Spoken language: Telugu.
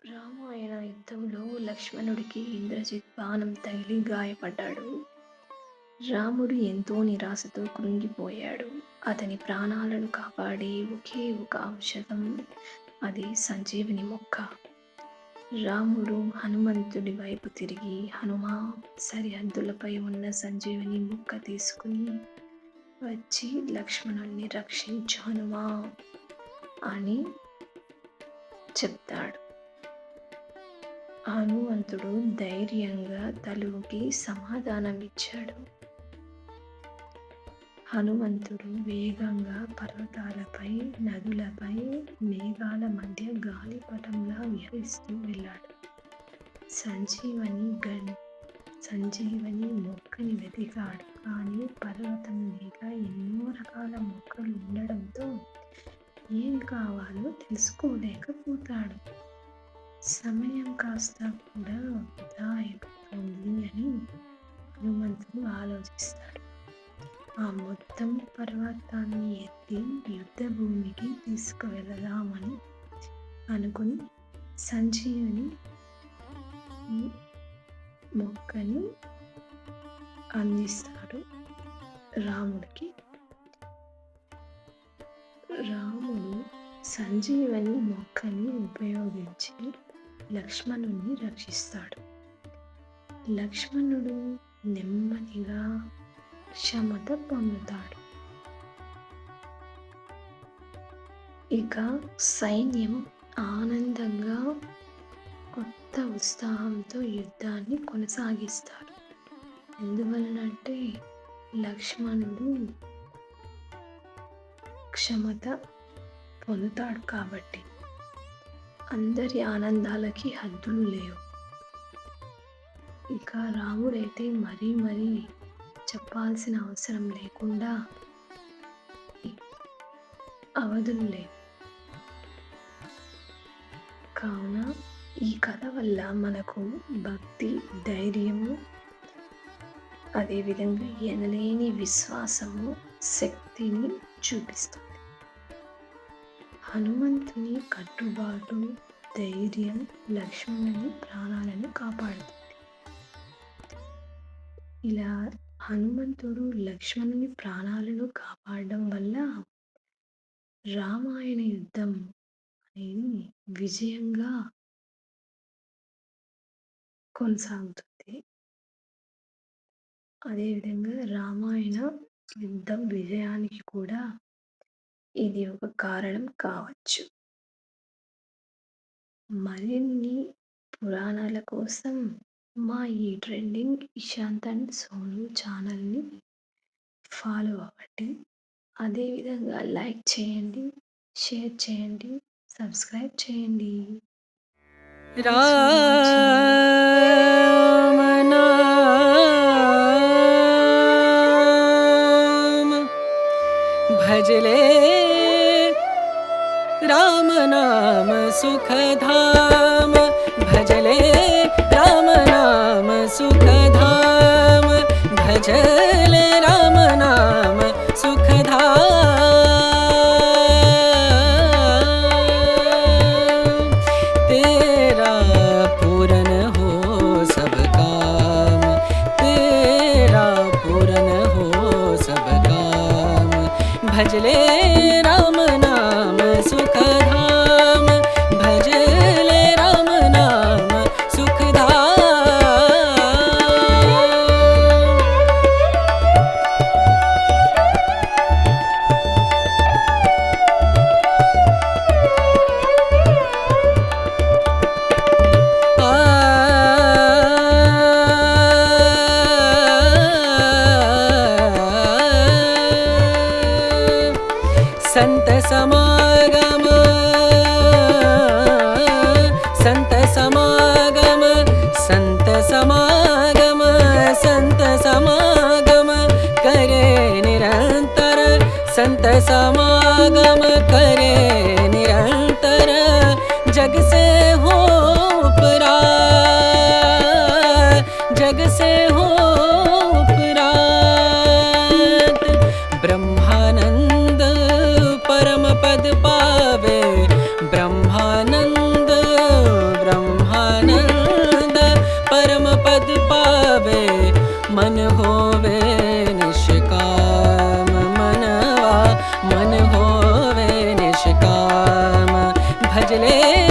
రామాయణ యుద్ధంలో లక్ష్మణుడికి ఇంద్రజిత్ బాణం తగిలి గాయపడ్డాడు. రాముడు ఎంతో నిరాశతో కృంగిపోయాడు. అతని ప్రాణాలను కాపాడే ఒకే ఒక ఔషధం, అది సంజీవిని మొక్క. రాముడు హనుమంతుడి వైపు తిరిగి, హనుమా, సరిహద్దులపై ఉన్న సంజీవిని మొక్క తీసుకుని వచ్చి లక్ష్మణుణ్ణి రక్షించు హనుమా అని చెప్తాడు. హనుమంతుడు ధైర్యంగా తలూపి సమాధానమిచ్చాడు. హనుమంతుడు వేగంగా పర్వతాలపై, నదులపై, మేఘాల మధ్య గాలిపటంలా విహరిస్తూ వెళ్ళాడు. సంజీవని మొక్కని వెతికాడు. కానీ పర్వతం మీద ఎన్నో రకాల మొక్కలు ఉండడంతో ఏం కావాలో తెలుసుకోలేకపోతాడు. సమయం కాస్త కూడా వృధా అయిపోతుంది అని హనుమంతుడు ఆలోచిస్తాడు. ఆ మొత్తం పర్వతాన్ని ఎత్తి యుద్ధ భూమికి తీసుకువెళదామని అనుకుని సంజీవిని మొక్కని అందిస్తాడు రాముడికి. రాముడు సంజీవని మొక్కని ఉపయోగించి లక్ష్మణుణ్ణి రక్షిస్తాడు. లక్ష్మణుడు నెమ్మదిగా క్షమత పొందుతాడు. ఇక సైన్యం ఆనందంగా కొత్త ఉత్సాహంతో యుద్ధాన్ని కొనసాగిస్తారు. ఎందువలనంటే లక్ష్మణుడు క్షమత పొందుతాడు కాబట్టి. అందరి ఆనందాలకి హద్దులు లేవు. ఇక రాముడైతే మరీ చెప్పాల్సిన అవసరం లేకుండా అవధులు లేవు. కావున ఈ కథ వల్ల మనకు భక్తి, ధైర్యము, అదేవిధంగా ఎనలేని విశ్వాసము, శక్తిని చూపిస్తుంది. హనుమంతుని కట్టుబాటు, ధైర్యం లక్ష్మణుని ప్రాణాలను కాపాడుతుంది. ఇలా హనుమంతుడు లక్ష్మణుని ప్రాణాలను కాపాడడం వల్ల రామాయణ యుద్ధం అనేది విజయంగా కొనసాగుతుంది. అదేవిధంగా రామాయణ యుద్ధం విజయానికి కూడా ఇది ఒక కారణం కావచ్చు. మరిన్ని పురాణాల కోసం మా ఈ ట్రెండింగ్ ఇషాంత్ అండ్ సోను ఛానల్ని ఫాలో అవ్వండి. అదేవిధంగా లైక్ చేయండి, షేర్ చేయండి, సబ్స్క్రైబ్ చేయండి. రామ నామ భజలే, రామ నామ సుఖధామ భజలే, రామ నామ సుఖధామ భజలే, రామ నామ सुखधाम। तेरा पूरन हो सब काम, तेरा पूरन हो सब काम, भजले राम नाम सुखधाम, भजले राम नाम सुखधाम। संत समागम, संत समागम, संत समागम, संत समागम करे निरंतर, संत समागम करे निरंतर, जग से हो उपरात, जग से हो उपरात, ब्रह्मानंद परम पद पावे, ब्रह्मानंद ब्रह्म मन होवे निष्काम मनवा मन होवे निष्काम भजले